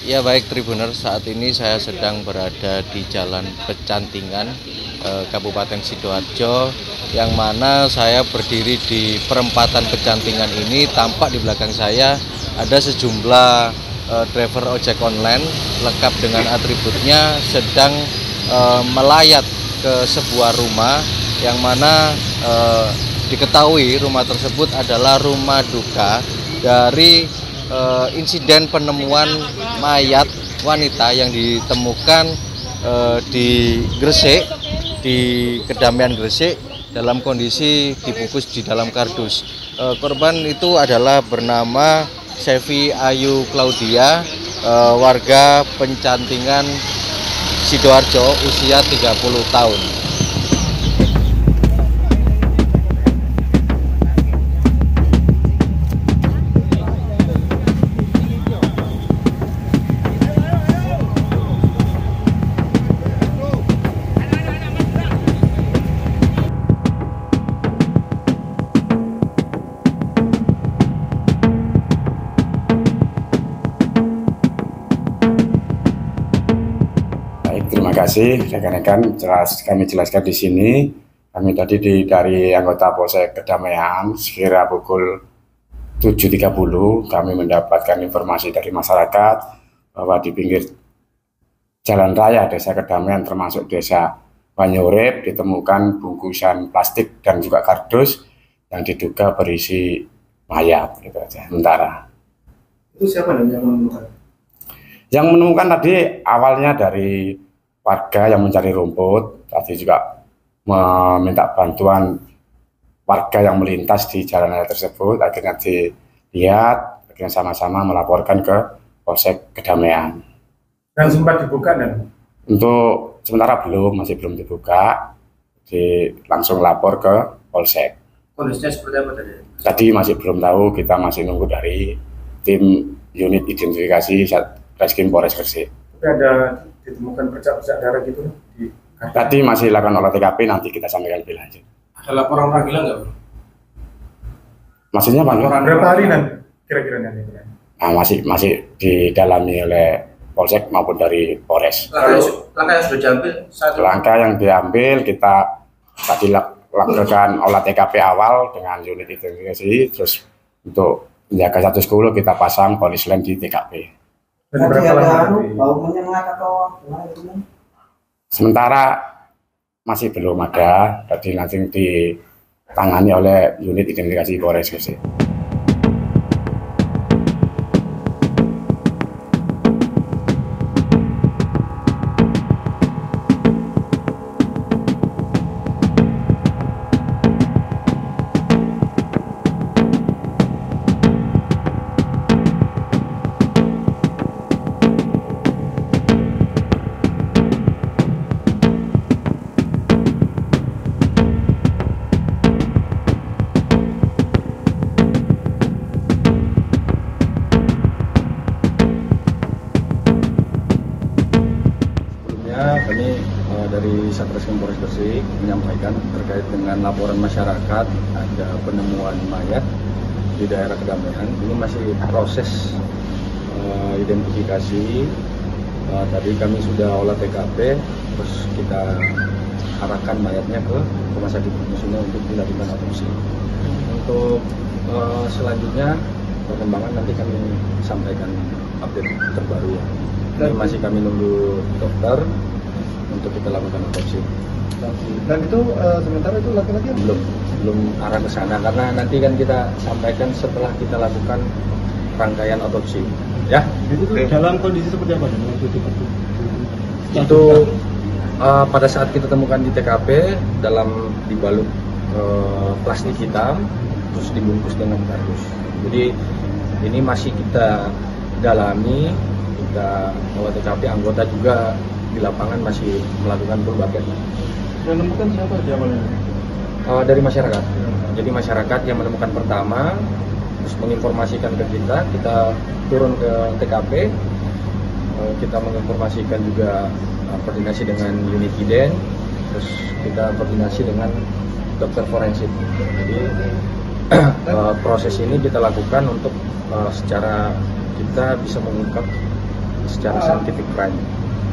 Ya baik Tribuner, saat ini saya sedang berada di Jalan Pecantingan, Kabupaten Sidoarjo, yang mana saya berdiri di perempatan Pecantingan ini. Tampak di belakang saya ada sejumlah driver ojek online lengkap dengan atributnya sedang melayat ke sebuah rumah yang mana diketahui rumah tersebut adalah rumah duka dari insiden penemuan mayat wanita yang ditemukan di Gresik, di Kedamian Gresik, dalam kondisi dibungkus di dalam kardus. Korban itu adalah bernama Sevi Ayu Claudia, warga Pecantingan Sidoarjo, usia 30 tahun. Terima kasih rekan-rekan, kami jelaskan di sini. Kami tadi dari anggota Polsek Kedamaian sekira pukul 7.30 kami mendapatkan informasi dari masyarakat bahwa di pinggir jalan raya Desa Kedamaian termasuk Desa Banyurip ditemukan bungkusan plastik dan juga kardus yang diduga berisi mayat. Gitu aja. Sementara. Itu siapa yang menemukan? Yang menemukan tadi awalnya dari warga yang mencari rumput, tadi juga meminta bantuan warga yang melintas di jalan raya tersebut, akhirnya dilihat, akhirnya sama-sama melaporkan ke Polsek Kedamaian. Yang sempat dibuka dan? Untuk sementara masih belum dibuka, langsung lapor ke Polsek. Kondisinya seperti apa tadi? Tadi masih belum tahu, kita masih nunggu dari tim unit identifikasi Reskrim Polres Gresik. Tapi ada ditemukan bercak-bercak darah gitu di tadi masih lakukan olah TKP, nanti kita sampaikan lebih lanjut. Ada laporan panggilan nggak? Maksudnya laporan berapa hari nanti kira-kira nanti? Nah, masih didalami oleh Polsek maupun dari Polres. Langkah yang sudah diambil langkah yang diambil, kita tadi lakukan olah TKP awal dengan unit identifikasi, terus untuk menjaga status quo kita pasang polis lain di TKP. Berapa lama? Bau menyengat atau sementara masih belum ada, tadi langsung ditangani oleh unit identifikasi Polres Gresik. Kami dari Satreskrim Polres Gresik menyampaikan terkait dengan laporan masyarakat ada penemuan mayat di daerah Kedamaian. Ini masih proses identifikasi. Tadi kami sudah olah TKP, terus kita arahkan mayatnya ke rumah sakit Musuna untuk dilakukan otopsi. Untuk selanjutnya perkembangan nanti kami sampaikan update terbaru ya. Ini masih kami nunggu dokter untuk kita lakukan otopsi. Dan itu sementara itu laki-laki belum arah ke sana karena nanti kan kita sampaikan setelah kita lakukan rangkaian otopsi. Ya. Itu dalam kondisi seperti apa? Itu pada saat kita temukan di TKP dalam dibalut plastik hitam terus dibungkus dengan kardus. Jadi ini masih kita dalami, kita olah TKP, anggota juga di lapangan masih melakukan berbagai. Yang menemukan siapa awalnya? Dari masyarakat. Jadi masyarakat yang menemukan pertama, terus menginformasikan ke kita turun ke TKP, kita menginformasikan juga koordinasi dengan unit IDEN, terus kita koordinasi dengan dokter forensik. Jadi proses ini kita lakukan untuk secara kita bisa mengungkap secara scientific crime.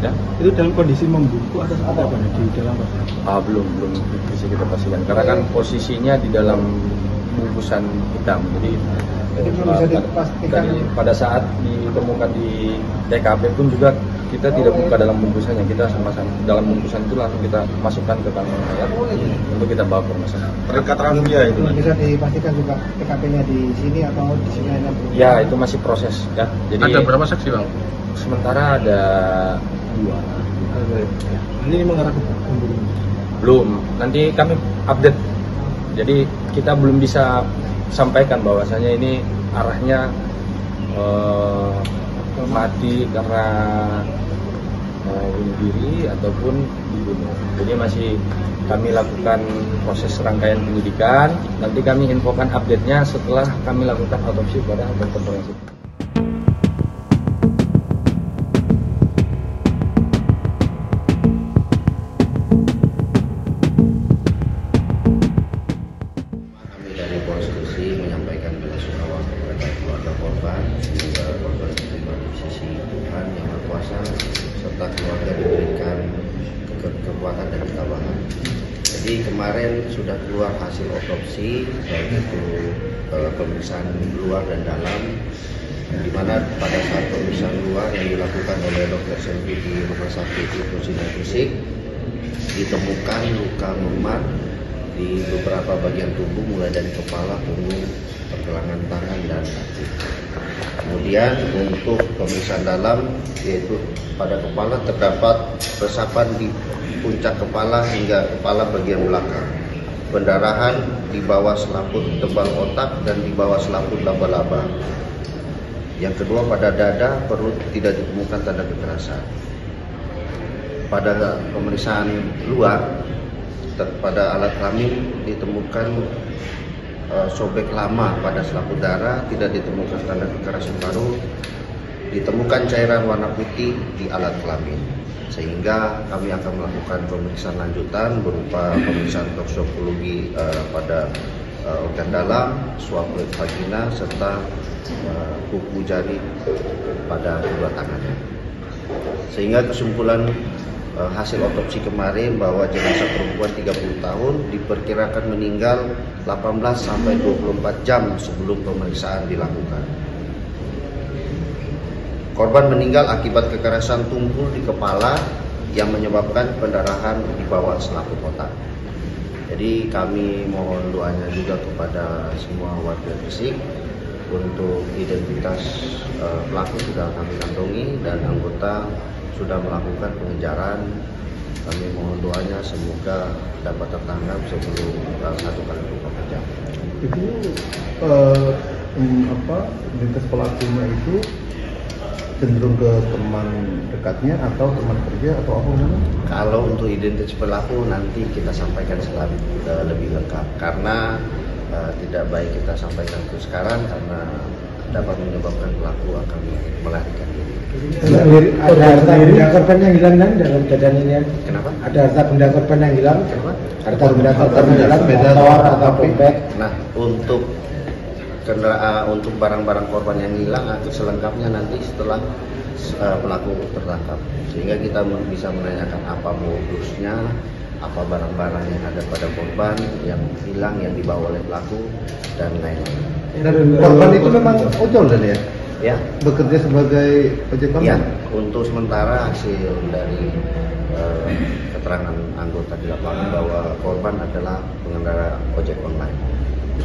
Ya. Itu dalam kondisi membungkuk atau seperti apa di dalam Belum bisa kita pastikan karena kan posisinya di dalam bungkusan hitam. Jadi bisa dipastikan pada saat ditemukan di TKP pun juga kita tidak buka dalam bungkusannya, kita sama-sama dalam bungkusan itu langsung kita masukkan ke kantong mayat untuk kita bawa ke rumah sakit. keterangan dia itu bisa dipastikan juga TKP-nya di sini atau di sini aja? Ya, itu masih proses ya. Jadi Ada berapa saksi, Bang? Sementara ada 2. Ini mengarah ke pembunuhan? Belum, nanti kami update. Jadi kita belum bisa sampaikan bahwasanya ini arahnya mati karena bunuh diri ataupun dibunuh. Jadi masih kami lakukan proses rangkaian penyidikan. Nanti kami infokan update-nya setelah kami lakukan autopsi pada dokter forensik. Menyampaikan belasungkawa kepada keluarga korban, semoga korban diterima di sisi Tuhan yang Maha Kuasa, serta keluarga diberikan kekuatan dan ketabahan. Jadi kemarin sudah keluar hasil otopsi, baik itu pemeriksaan luar dan dalam, di mana pada saat pemeriksaan luar yang dilakukan oleh Dr. Selvi di Rumah Sakit Ibnu Sina Gresik ditemukan luka memar di beberapa bagian tubuh mulai dari kepala, punggung, pergelangan tangan dan kaki. Kemudian untuk pemeriksaan dalam yaitu pada kepala terdapat resapan di puncak kepala hingga kepala bagian belakang, pendarahan di bawah selaput tebal otak dan di bawah selaput laba-laba. Yang kedua pada dada perut tidak ditemukan tanda kekerasan. Pada pemeriksaan luar pada alat kelamin ditemukan sobek lama pada selaput darah, tidak ditemukan tanda kekerasan paru, ditemukan cairan warna putih di alat kelamin. Sehingga kami akan melakukan pemeriksaan lanjutan berupa pemeriksaan toksikologi pada organ dalam, swab vagina serta kuku jari pada kedua tangannya. Sehingga kesimpulan hasil otopsi kemarin bahwa jenazah perempuan 30 tahun diperkirakan meninggal 18 sampai 24 jam sebelum pemeriksaan dilakukan. Korban meninggal akibat kekerasan tumpul di kepala yang menyebabkan pendarahan di bawah selaput otak. Jadi kami mohon doanya juga kepada semua warga Gresik untuk identitas pelaku sudah kami kantongi dan anggota sudah melakukan pengejaran. Kami mohon doanya semoga dapat tertangkap sebelum 1x24 jam. Itu identitas pelakunya itu cenderung ke teman dekatnya atau teman kerja atau apa namanya? Kalau untuk identitas pelaku nanti kita sampaikan lebih lengkap karena tidak baik kita sampaikan ke sekarang karena dapat menyebabkan pelaku akan melarikan diri. Ada harta benda korban yang hilang kan dalam kejadian ini? Kenapa? Ada harta benda korban yang hilang? Kenapa? Harta benda korban yang hilang, motor atau dompet? Nah, untuk kendaraan, untuk barang-barang korban yang hilang selengkapnya nanti setelah pelaku tertangkap, sehingga kita bisa menanyakan apa modusnya, apa barang-barang yang ada pada korban yang hilang yang dibawa oleh pelaku dan lain-lain. Korban itu memang ojol dan ya? Ya, bekerja sebagai ojek online? ya, untuk sementara hasil dari keterangan anggota di lapangan bahwa korban adalah pengendara ojek online.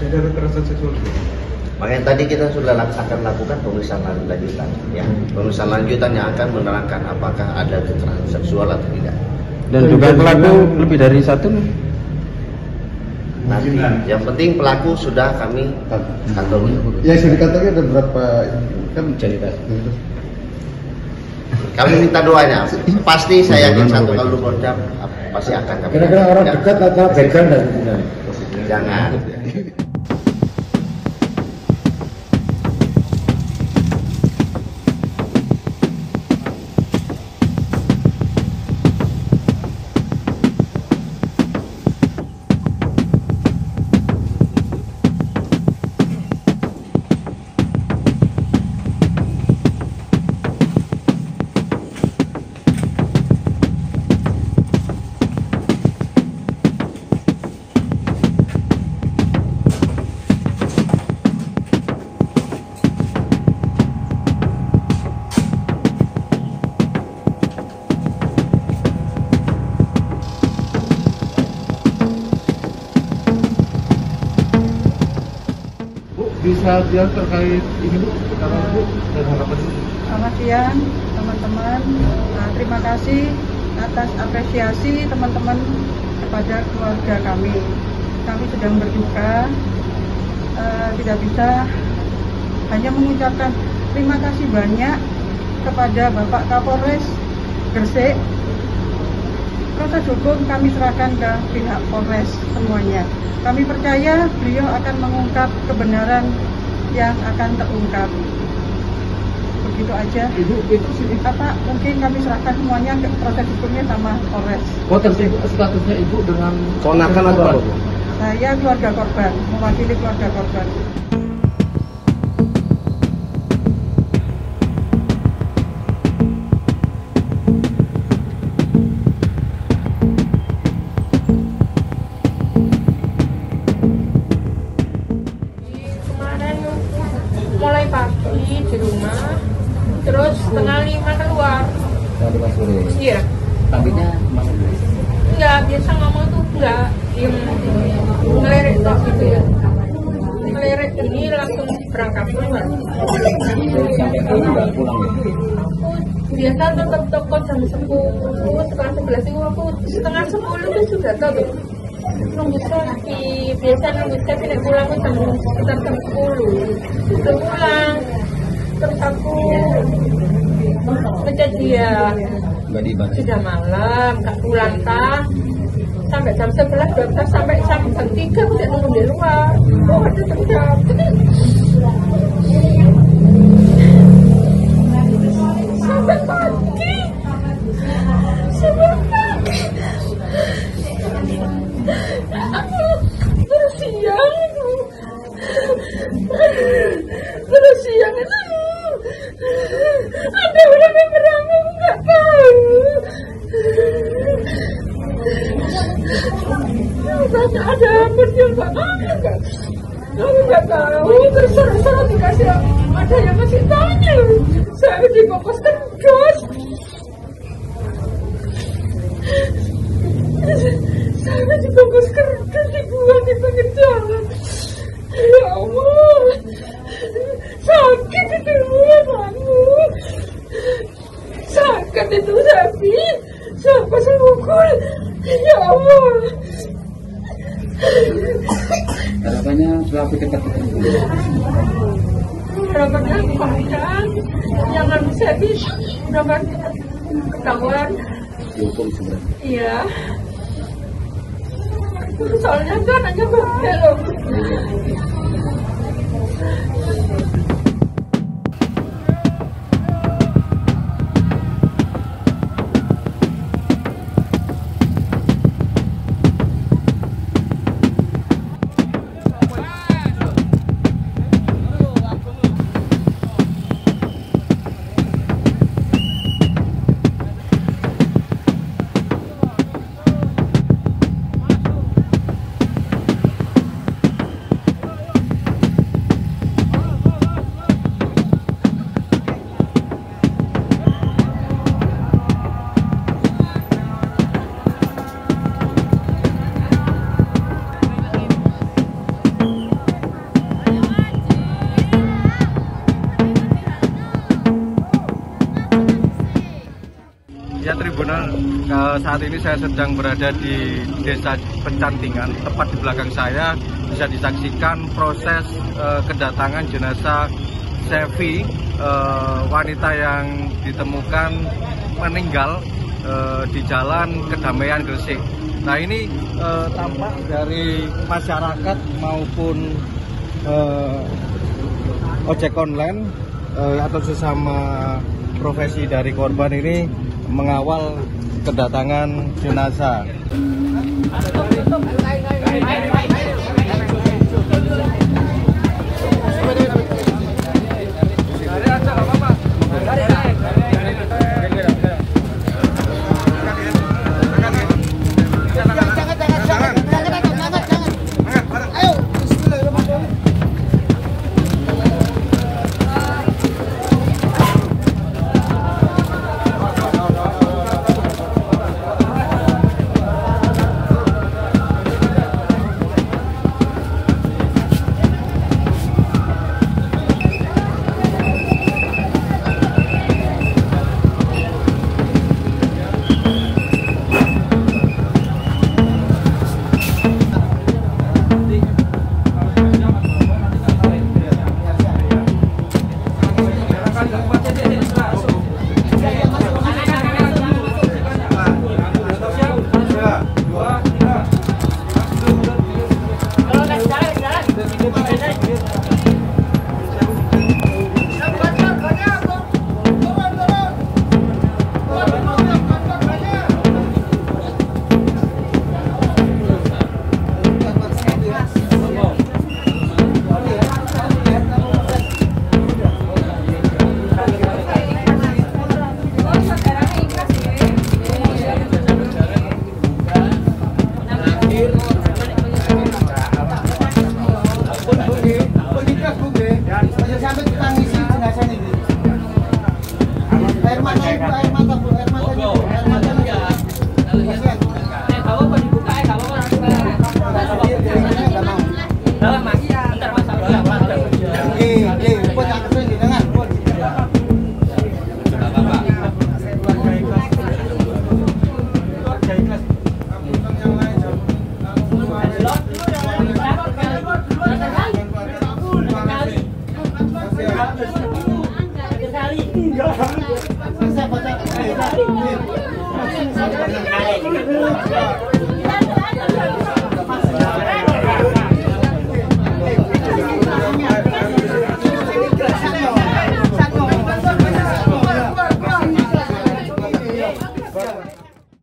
Tidak ada kekerasan seksual? Makanya tadi kita sudah akan lakukan pemeriksaan lanjutan, ya. Pemeriksaan lanjutan yang akan menerangkan apakah ada kekerasan seksual atau tidak. Dan juga pelaku lebih dari satu? Nanti, yang penting pelaku sudah kami kantongi. Ya, sudah kantongi ada berapa kan cerita? Kami minta doanya. Pasti saya yakin 1x24 jam pasti akan kami. Kira-kira orang dekat atau background dan jangan. bisa dia terkait ini Bu, karena Bu dan harapan Bu. Selamat siang teman-teman. Nah, terima kasih atas apresiasi teman-teman kepada keluarga kami. Kami sedang berduka, tidak bisa hanya mengucapkan terima kasih banyak kepada Bapak Kapolres Gresik. Proses hukum kami serahkan ke pihak Polres semuanya. Kami percaya beliau akan mengungkap kebenaran yang akan terungkap. Begitu aja. Ibu itu sih Apa mungkin kami serahkan semuanya ke proses hukumnya sama Polres. statusnya Ibu dengan Ponakan atau apa, Bu? Saya keluarga korban, mewakili keluarga korban. Kemarin mulai pagi di rumah, terus setengah 5 keluar. Iya. Tabinya masuk. Enggak, biasa ngomong tuh enggak diem, ngelirik tok gitu ya. Ngelirik ini langsung berangkat keluar. Sampai nggak pulang ya? Biasa tutup toko jam 10, setengah 11 itu aku setengah 10 itu sudah tutup. Nunggu Sofi, biasa nunggu Sofi nek pulang jam sekitar jam 10. Sudah pulang, terus aku ngechat dia. Sudah malam, gak pulang tak? Sampai jam 11, 12, sampai jam 3 udah nunggu di luar. Oh, ada terjawab. Sampai pagi. Sampai pagi. Aku terus siang itu. Terus siang itu. Ada orang yang berantem, nggak tahu. Ada apa dia nggak ada. Aku nggak tahu. Terserah dikasih. Ada yang masih tanya. Saya dibungkus terus. Saya dibungkus kertas dibuang di pinggir jalan. Ya Allah. Sakit itu kamu. Sakit itu sakit. Siapa sih mukul? Ya Allah. Harapannya selalu cepat ketemu. Harapannya kemudian jangan bisa jangan ketahuan. Dihukum sebenarnya. Iya. Soalnya kan hanya berbeda loh. Ya Tribunal, saat ini saya sedang berada di Desa Pecantingan, tepat di belakang saya bisa disaksikan proses kedatangan jenazah Sevi, wanita yang ditemukan meninggal di Jalan Kedamaian Gresik. Nah ini tampak dari masyarakat maupun ojek online atau sesama profesi dari korban ini mengawal kedatangan jenazah.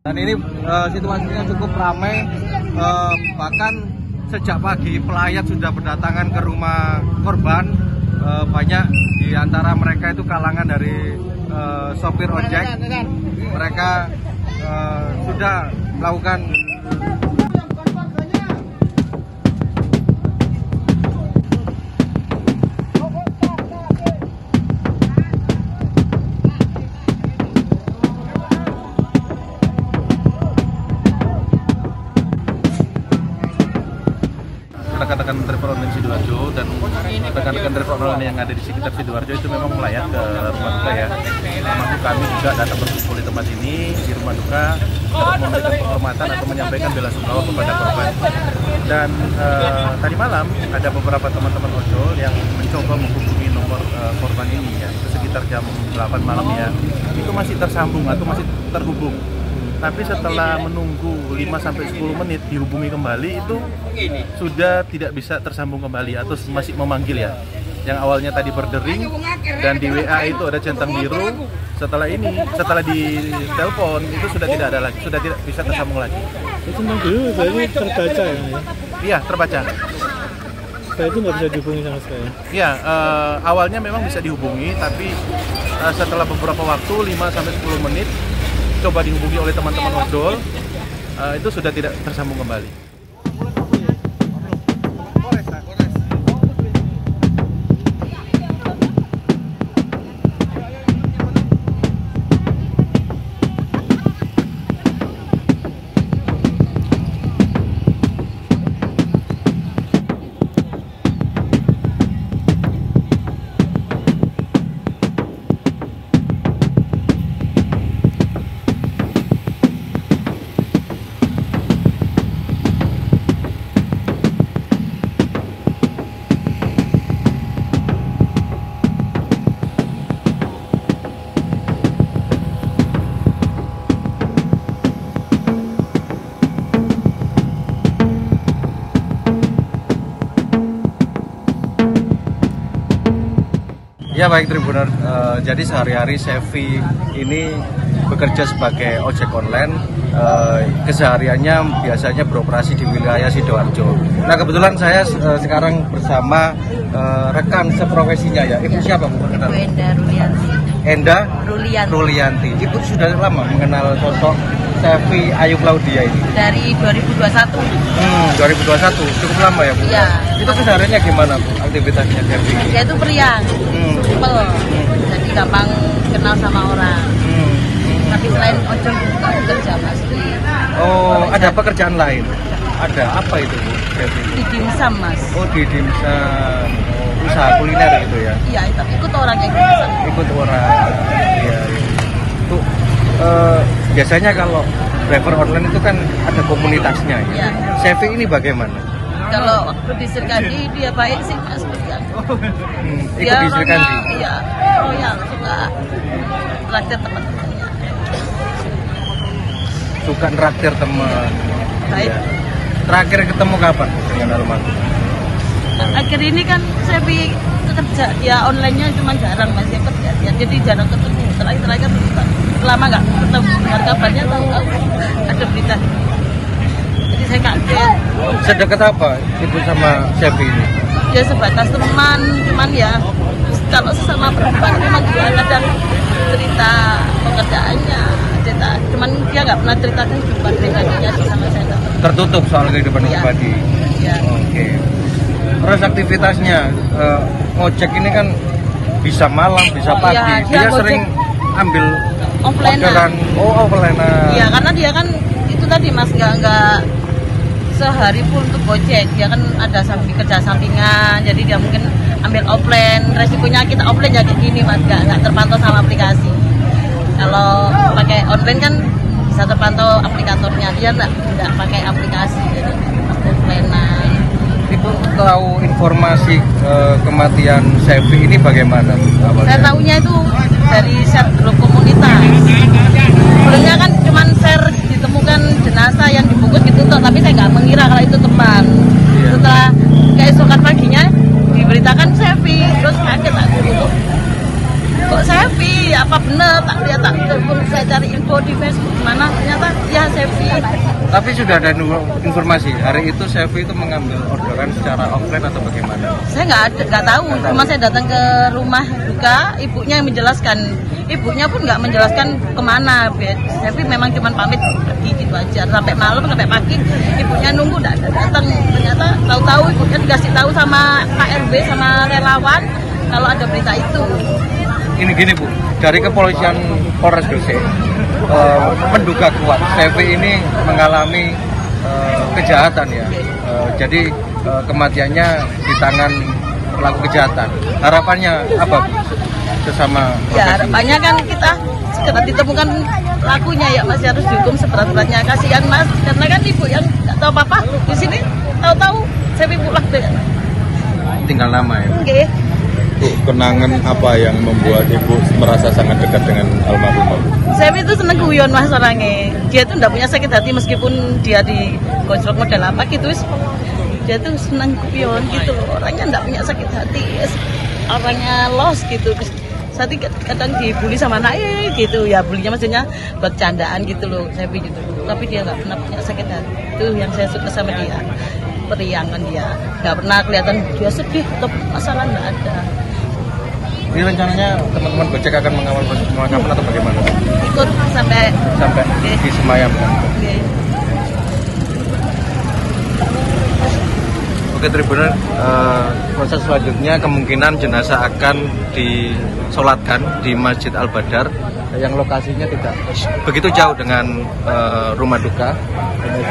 Dan ini situasinya cukup ramai, bahkan sejak pagi pelayat sudah berdatangan ke rumah korban. Banyak di antara mereka itu kalangan dari sopir ojek. Mereka sudah melakukan rekan-rekan driver online Sidoarjo dan rekan-rekan driver online yang ada di sekitar Sidoarjo itu memang melayat ke rumah duka ya. Termasuk kami juga datang berkumpul di tempat ini di rumah duka untuk memberikan penghormatan atau menyampaikan bela sungkawa kepada korban. Dan tadi malam ada beberapa teman-teman ojol yang mencoba menghubungi nomor korban ini ya, itu sekitar jam 8 malam ya. Itu masih tersambung atau masih terhubung. Tapi setelah menunggu 5-10 menit dihubungi kembali itu sudah tidak bisa tersambung kembali atau masih memanggil ya. Yang awalnya tadi berdering dan di WA itu ada centang biru. Setelah di telepon itu sudah tidak ada lagi, sudah tidak bisa tersambung lagi. Centang biru berarti terbaca ya? Iya, terbaca. Setelah itu nggak bisa dihubungi sama sekali? Iya, awalnya memang bisa dihubungi, tapi setelah beberapa waktu 5-10 menit coba dihubungi oleh teman-teman ojol, itu sudah tidak tersambung kembali. Ya baik Tribuners, jadi sehari-hari Sevi ini bekerja sebagai ojek online. Kesehariannya biasanya beroperasi di wilayah Sidoarjo. Nah kebetulan saya sekarang bersama rekan seprofesinya ya. Ibu siapa Bu? Ibu Enda Rulianti. Enda Rulianti. Ibu sudah lama mengenal sosok Sevi Ayu Claudia ini? Dari 2021. 2021, cukup lama ya Bu? Iya. Itu kesehariannya gimana Bu aktivitasnya Sevi? Dia itu periang, simpel, jadi gampang kenal sama orang. Tapi selain ojol juga bekerja pasti. Oh, ada pekerjaan lain? Ada apa itu Bu Sevi? Di dimsum Mas. Oh di dimsum, usaha kuliner gitu ya? Iya, tapi ikut orang yang dimsum. Ikut orang, iya. Tuh, biasanya kalau driver online itu kan ada komunitasnya ya? Iya. Sevi ini bagaimana? Kalau waktu di Sirkandi dia baik sih Mas. Ikut di Sirkandi? Iya, yang suka traktir teman-temannya. Suka traktir teman. Baik. Ya. Terakhir ketemu kapan dengan almarhum? akhir ini kan saya kerja ya online-nya cuma jarang masih kerja ya, jadi jarang ketemu. Terakhir lama nggak ketemu, dengar kabarnya tahu ada berita. Jadi saya kaget. Sedekat apa ibu sama Sevi ini? Ya sebatas teman, cuman ya kalau sesama perempuan memang dia kadang cerita pekerjaannya, cerita, cuman dia nggak pernah cerita kehidupan pribadinya sama saya. Tertutup soal kehidupan pribadi. Ya. Oke. Terus aktivitasnya ojek ini kan bisa malam, bisa pagi. Ya, dia sering ambil orderan. Offline. Iya, karena dia kan itu tadi Mas nggak sehari full untuk gojek. Dia kan ada kerja sampingan, jadi dia mungkin ambil offline. Resikonya kita offline jadi gini Mas, nggak terpantau sama aplikasi. Kalau pakai online kan bisa terpantau aplikatornya, dia nggak pakai aplikasi, jadi offline. Ibu tahu informasi kematian Sevi ini bagaimana? Saya tahunya itu dari share grup komunitas. Sebelumnya kan cuma share ditemukan jenazah yang dibungkus ditutup, tapi saya nggak mengira kalau itu teman. Setelah keesokan paginya diberitakan Sevi, terus kaget aku itu. Kok Sevi? Apa benar? Tak lihat, saya cari info di Facebook mana ternyata ya Sevi. Tapi sudah ada informasi hari itu Sevi itu mengambil orderan secara offline atau bagaimana? Saya nggak tahu. Cuma saya datang ke rumah duka, ibunya yang menjelaskan. Ibunya pun nggak menjelaskan kemana. Sevi memang cuma pamit pergi gitu aja. Sampai malam, sampai pagi, ibunya nunggu nggak datang. Ternyata tahu-tahu ibunya dikasih tahu sama Pak RW sama relawan kalau ada berita itu. Ini gini Bu, dari kepolisian Polres Gresik menduga kuat Sevi ini mengalami kejahatan ya. Jadi kematiannya di tangan pelaku kejahatan. Harapannya apa sesama? Ya harapannya kan kita segera ditemukan pelakunya ya Mas, harus dihukum seberat-beratnya. Kasihan Mas, karena kan ibu yang nggak tahu apa-apa di sini, tahu-tahu Sevi pulang deh. Tinggal nama ya. Okay. Bu, kenangan apa yang membuat Ibu merasa sangat dekat dengan almarhum? Sevi itu seneng guyon Mas orangnya. Dia tuh nggak punya sakit hati meskipun dia di gojlok model apa gitu. Dia tuh seneng guyon gitu loh. Orangnya nggak punya sakit hati. Orangnya los gitu. Saat kadang dibully sama anaknya gitu ya, bulinya maksudnya buat candaan gitu loh Sevi gitu. Tapi dia nggak pernah punya sakit hati. Itu yang saya suka sama dia. Periangan dia, nggak pernah kelihatan dia sedih atau masalah, nggak ada. Ini rencananya teman-teman Gojek akan mengawal pemakaman atau bagaimana? Ikut sampai di semayamkan. Oke Tribunal, proses selanjutnya kemungkinan jenazah akan disolatkan di Masjid Al-Badar yang lokasinya tidak begitu jauh dengan rumah duka,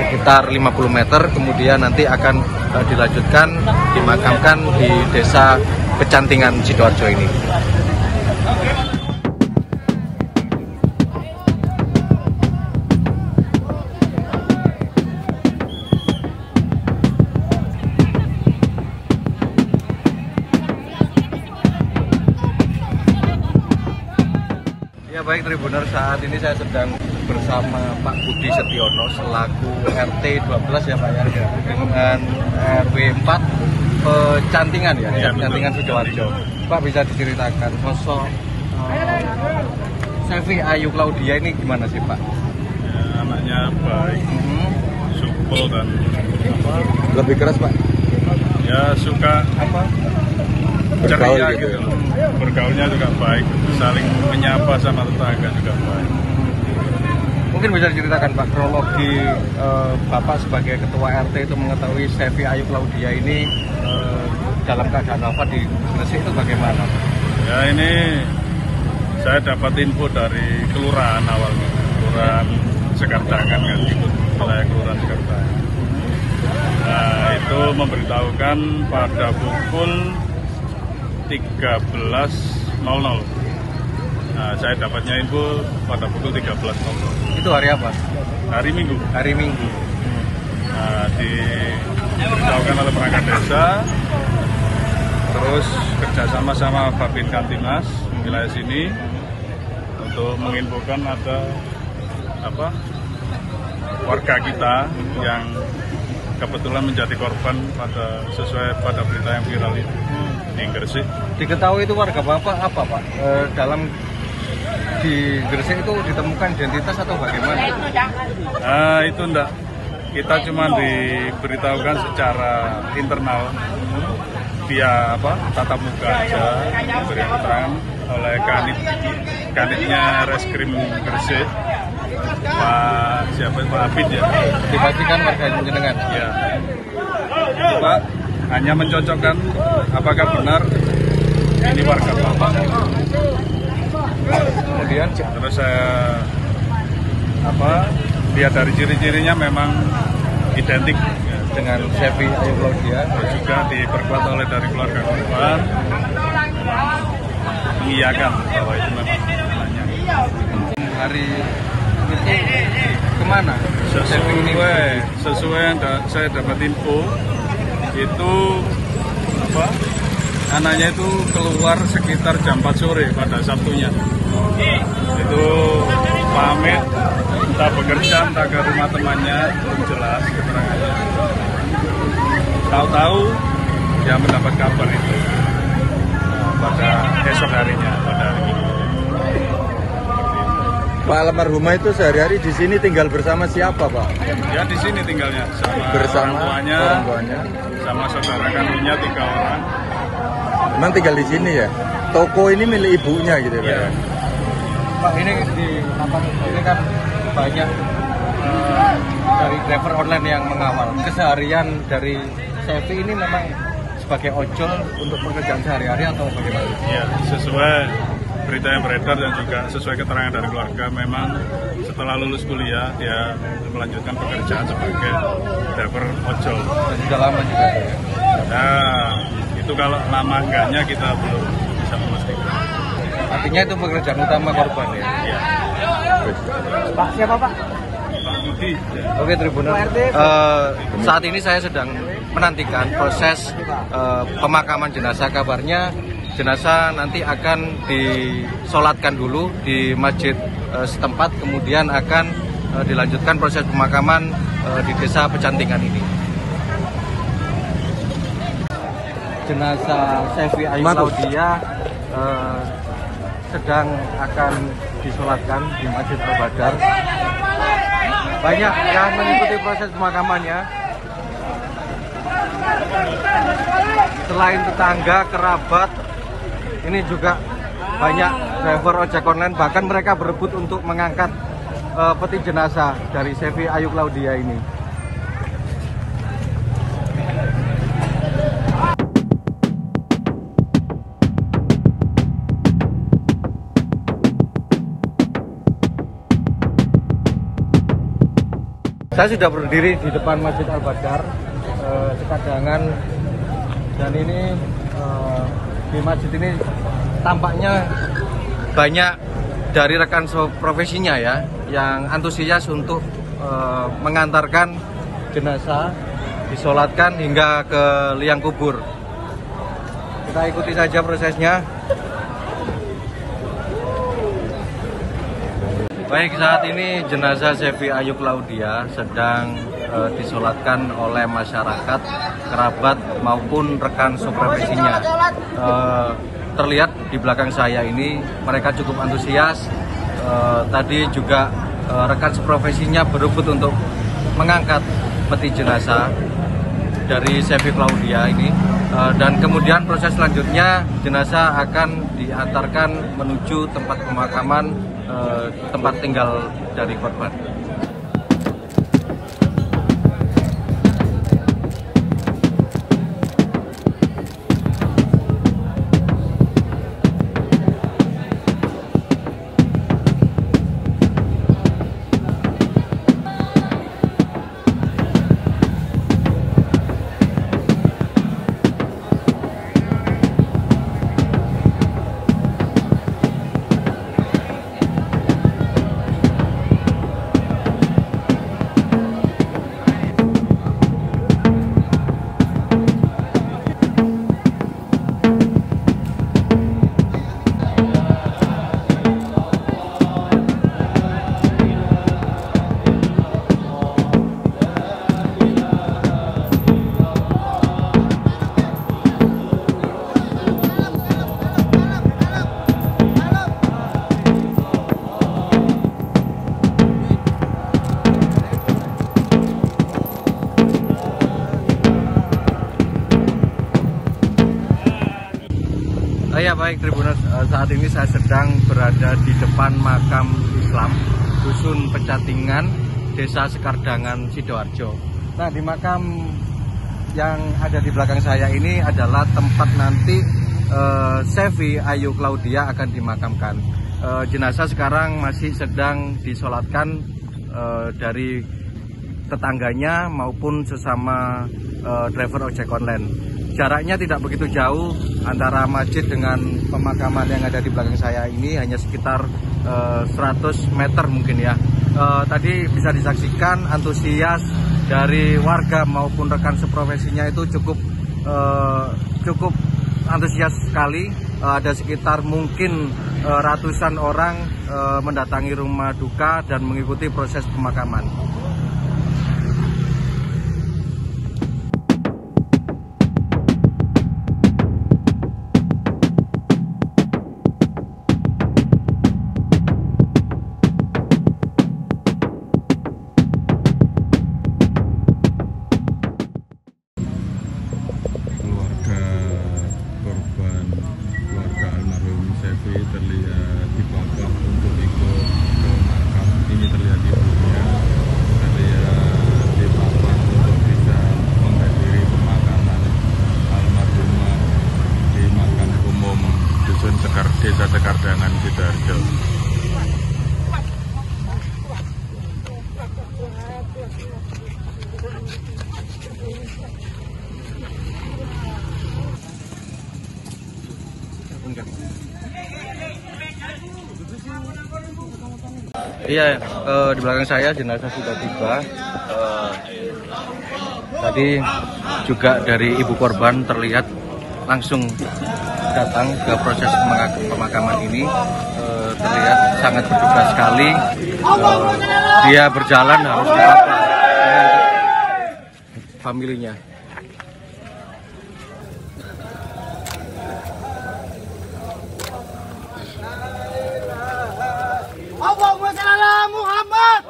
sekitar 50 meter. Kemudian nanti akan dilanjutkan dimakamkan di Desa Pecantingan Sidoarjo ini. Ya baik Tribuners, saat ini saya sedang bersama Pak Budi Setiono selaku RT 12 ya Pak ya, dengan RW 4 Pecantingan ya, Pecantingan Sidoarjo. Pak bisa diceritakan sosok Sevi Ayu Claudia ini gimana sih Pak? Ya, anaknya baik, supel dan apa? Lebih keras Pak? Ya suka apa? Ceria gitu. Bergaulnya juga baik, saling menyapa sama tetangga juga baik. Mungkin bisa diceritakan Pak kronologi Bapak sebagai ketua RT itu mengetahui Sevi Ayu Claudia ini dalam keadaan wafat di Gresik itu bagaimana? Ya ini saya dapat info dari kelurahan awalnya, kelurahan Sekardangan kan, ikut wilayah kelurahan Sekardangan. Nah itu memberitahukan pada pukul 13.00. Nah, saya dapatnya info pada pukul 13.00. Itu hari apa? Hari Minggu. Hari Minggu. Nah, diberitahukan oleh perangkat desa, terus kerjasama sama Babin Kantimas wilayah sini untuk menginfokan ada apa warga kita yang kebetulan menjadi korban sesuai pada berita yang viral itu di Gresik. Diketahui itu warga Bapak apa Pak? Dalam di Gresik itu ditemukan identitas atau bagaimana? Itu enggak. Kita cuma diberitahukan secara internal via tatap muka aja, diberi keterangan oleh kanitnya Reskrim Gresik, Pak Abid ya. Dipastikan warga jenengan. Ya. Pak hanya mencocokkan apakah benar ini warga Bapak. Kemudian terus saya lihat dari ciri-cirinya memang identik dengan Sevi Ayu Claudia. Juga diperkuat oleh dari keluarga korban, mengiyakan bahwa itu memang anaknya. Hari itu kemana? Sesuai yang saya dapat info itu anaknya itu keluar sekitar jam 4 sore pada Sabtunya. Itu pamit entah bekerja entah ke rumah temannya, belum jelas keterangannya. Tahu-tahu dia mendapat kabar itu pada esok harinya, pada hari Minggu. Pak, almarhumah itu sehari-hari di sini tinggal bersama siapa, Pak? Ya di sini tinggalnya bersama orang tuanya, sama saudara kandungnya 3 orang. Memang tinggal di sini ya? Toko ini milik ibunya gitu ya? Pak, ini kan banyak dari driver online yang mengawal. Keseharian dari Sevi ini memang sebagai ojol untuk pekerjaan sehari-hari atau bagaimana? Ya, sesuai berita yang beredar dan juga sesuai keterangan dari keluarga, memang setelah lulus kuliah dia melanjutkan pekerjaan sebagai driver ojol. Dan sudah lama juga ya? Nah, itu kalau lama enggaknya kita belum bisa memastikan. Artinya itu pekerjaan utama korban ya? Iya. Pak, siapa Pak? Pak Budi. Oke, Tribunal. Saat ini saya sedang menantikan proses pemakaman jenazah. Kabarnya jenazah nanti akan disolatkan dulu di masjid setempat, kemudian akan dilanjutkan proses pemakaman di desa Pecantingan ini. Jenazah Sevi Ayu Claudia sedang akan disolatkan di Masjid Al-Badar. Banyak yang mengikuti proses pemakamannya. Selain tetangga, kerabat, ini juga banyak driver ojek online, bahkan mereka berebut untuk mengangkat peti jenazah dari Sevi Ayu Claudia ini. Saya sudah berdiri di depan Masjid Al-Badar, Sekadangan, dan ini di masjid ini tampaknya banyak dari rekan profesinya ya, yang antusias untuk mengantarkan jenazah, disolatkan hingga ke liang kubur. Kita ikuti saja prosesnya. Baik, saat ini jenazah Sevi Ayu Claudia sedang disolatkan oleh masyarakat, kerabat maupun rekan seprofesinya. Terlihat di belakang saya ini mereka cukup antusias. Tadi juga rekan seprofesinya berebut untuk mengangkat peti jenazah dari Sevi Claudia ini, dan kemudian proses selanjutnya jenazah akan diantarkan menuju tempat pemakaman, tempat tinggal dari korban. Ya baik Tribuners, saat ini saya sedang berada di depan makam Islam Dusun Pecatingan, Desa Sekardangan, Sidoarjo. Nah, di makam yang ada di belakang saya ini adalah tempat nanti Sevi Ayu Claudia akan dimakamkan. Jenazah sekarang masih sedang disolatkan dari tetangganya maupun sesama driver ojek online. Jaraknya tidak begitu jauh antara masjid dengan pemakaman yang ada di belakang saya ini, hanya sekitar 100 meter mungkin ya. Tadi bisa disaksikan antusias dari warga maupun rekan seprofesinya itu cukup antusias sekali. Ada sekitar mungkin ratusan orang mendatangi rumah duka dan mengikuti proses pemakaman. Keluarga almarhum Sevi terlihat dipapah untuk ikut ke makam. Ini terlihat ibunya terlihat dipapah untuk bisa menghadiri pemakaman almarhumah di makam umum Dusun Desa Sekardangan, Sidoarjo. Iya, di belakang saya jenazah sudah tiba. Tadi juga dari ibu korban terlihat langsung datang ke proses pemakaman ini. Terlihat sangat berduka sekali. Dia berjalan harus dipapah dengan familinya. Allahumma shalli ala Muhammad.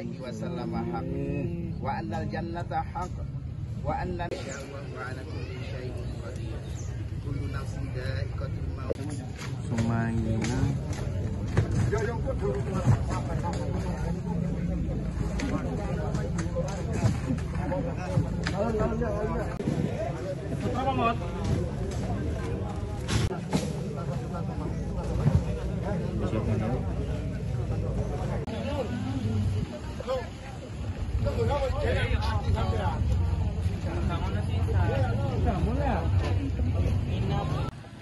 alaihi wasallam haq wa annal jannata haq wa anna wa ala kulli syai'in qadir kullu nafsin dha'iqatul maut. Semuanya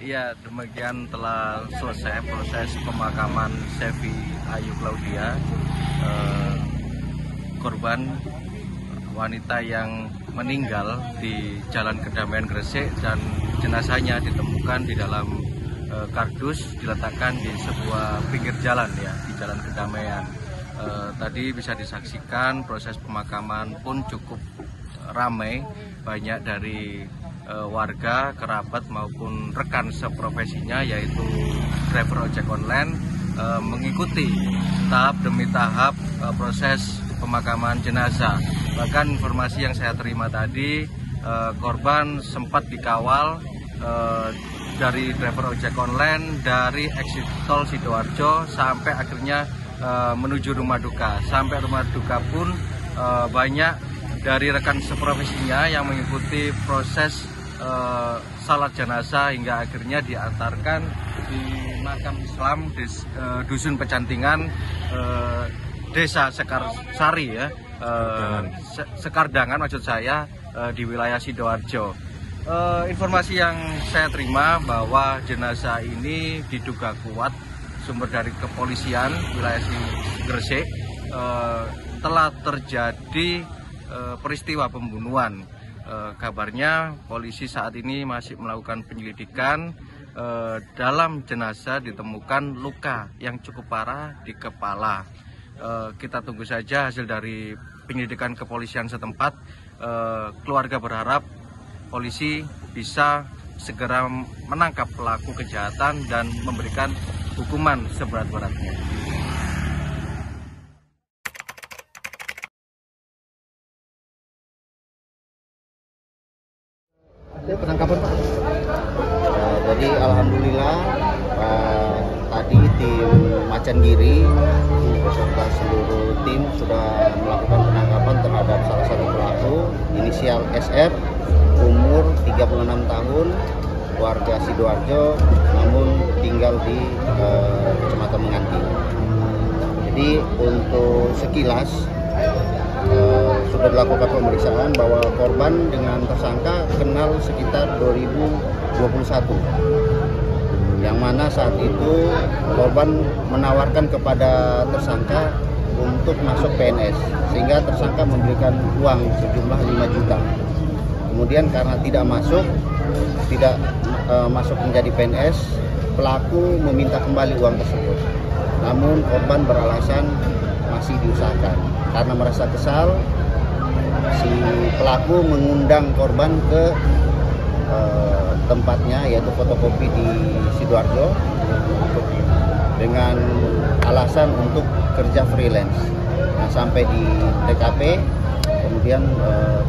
Iya, demikian telah selesai proses pemakaman Sevi Ayu Claudia, korban wanita yang meninggal di Jalan Kedamaian Gresik, dan jenazahnya ditemukan di dalam kardus diletakkan di sebuah pinggir jalan ya, di Jalan Kedamaian. Tadi bisa disaksikan proses pemakaman pun cukup ramai, banyak dari warga, kerabat maupun rekan seprofesinya yaitu driver ojek online mengikuti tahap demi tahap proses pemakaman jenazah. Bahkan informasi yang saya terima tadi, korban sempat dikawal dari driver ojek online dari exit tol Sidoarjo sampai akhirnya menuju rumah duka. Sampai rumah duka pun banyak dari rekan seprofesinya yang mengikuti proses salat jenazah hingga akhirnya diantarkan di makam Islam Dusun Pecantingan, Desa Sekarsari ya, Sekardangan maksud saya, di wilayah Sidoarjo. Informasi yang saya terima bahwa jenazah ini diduga kuat, sumber dari kepolisian wilayah Gresik, telah terjadi peristiwa pembunuhan. Kabarnya polisi saat ini masih melakukan penyelidikan. Dalam jenazah ditemukan luka yang cukup parah di kepala. Kita tunggu saja hasil dari penyelidikan kepolisian setempat. Keluarga berharap polisi bisa segera menangkap pelaku kejahatan dan memberikan hukuman seberat-beratnya. Penangkapan Pak? Jadi alhamdulillah tadi tim Macangiri beserta seluruh tim sudah melakukan penangkapan terhadap salah satu pelaku inisial SF, umur 36 tahun, warga Sidoarjo, namun tinggal di Kecamatan Menganti. Jadi untuk sekilas sudah dilakukan pemeriksaan bahwa korban dengan tersangka kenal sekitar 2021, yang mana saat itu korban menawarkan kepada tersangka untuk masuk PNS, sehingga tersangka memberikan uang sejumlah 5 juta. Kemudian karena tidak masuk menjadi PNS, pelaku meminta kembali uang tersebut. Namun korban beralasan masih diusahakan. Karena merasa kesal, si pelaku mengundang korban ke tempatnya, yaitu fotokopi di Sidoarjo, dengan alasan untuk kerja freelance. Nah, sampai di TKP, kemudian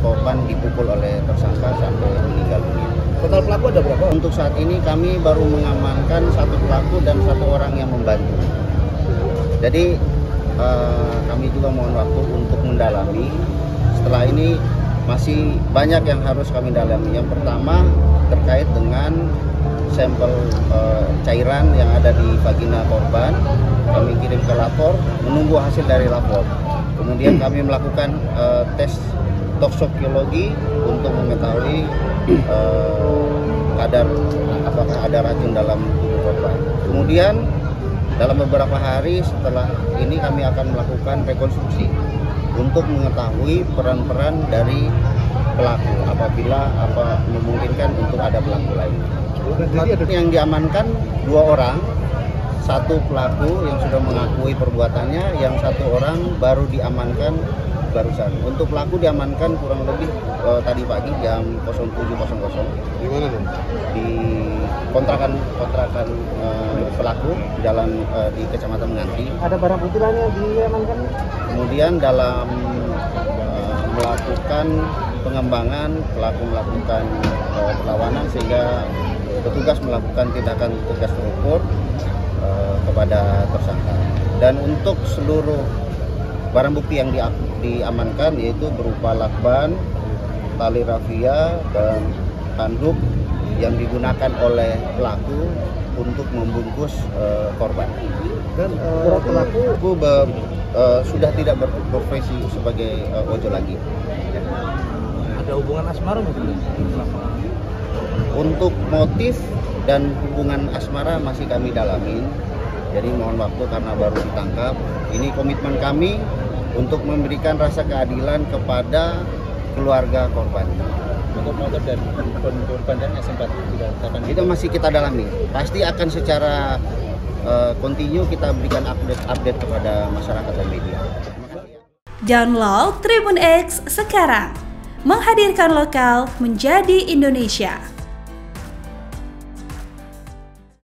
korban dipukul oleh tersangka sampai meninggal dunia. Total pelaku ada berapa? Untuk saat ini kami baru mengamankan 1 pelaku dan 1 orang yang membantu. Jadi kami juga mohon waktu untuk mendalami. Setelah ini masih banyak yang harus kami dalami. Yang pertama terkait dengan sampel cairan yang ada di vagina korban, kami kirim ke lapor, menunggu hasil dari lapor. Kemudian kami melakukan tes toksikologi untuk mengetahui kadar apakah ada racun dalam tubuh korban. Kemudian dalam beberapa hari setelah ini kami akan melakukan rekonstruksi untuk mengetahui peran-peran dari pelaku apabila memungkinkan untuk ada pelaku lain. Yang diamankan 2 orang, 1 pelaku yang sudah mengakui perbuatannya, yang 1 orang baru diamankan barusan. Untuk pelaku diamankan kurang lebih tadi pagi jam 07.00. Di mana Bang? Di kontrakan pelaku di Kecamatan Menganti. Ada barang bukti lain yang diamankan? Kemudian dalam melakukan pengembangan, pelaku melakukan perlawanan sehingga petugas melakukan tindakan tegas terukur kepada tersangka. Dan untuk seluruh barang bukti yang diamankan yaitu berupa lakban, tali rafia, dan handuk yang digunakan oleh pelaku untuk membungkus korban. Dan pelaku sudah tidak berprofesi sebagai ojol lagi. Ada hubungan asmara mungkin? Untuk motif dan hubungan asmara masih kami dalamin. Jadi mohon waktu karena baru ditangkap. Ini komitmen kami untuk memberikan rasa keadilan kepada keluarga korban. Untuk motif dan korban yang sempat dikatakan itu masih kita dalami. Pasti akan secara kontinu kita berikan update kepada masyarakat dan media. Download Tribun X sekarang, menghadirkan lokal menjadi Indonesia.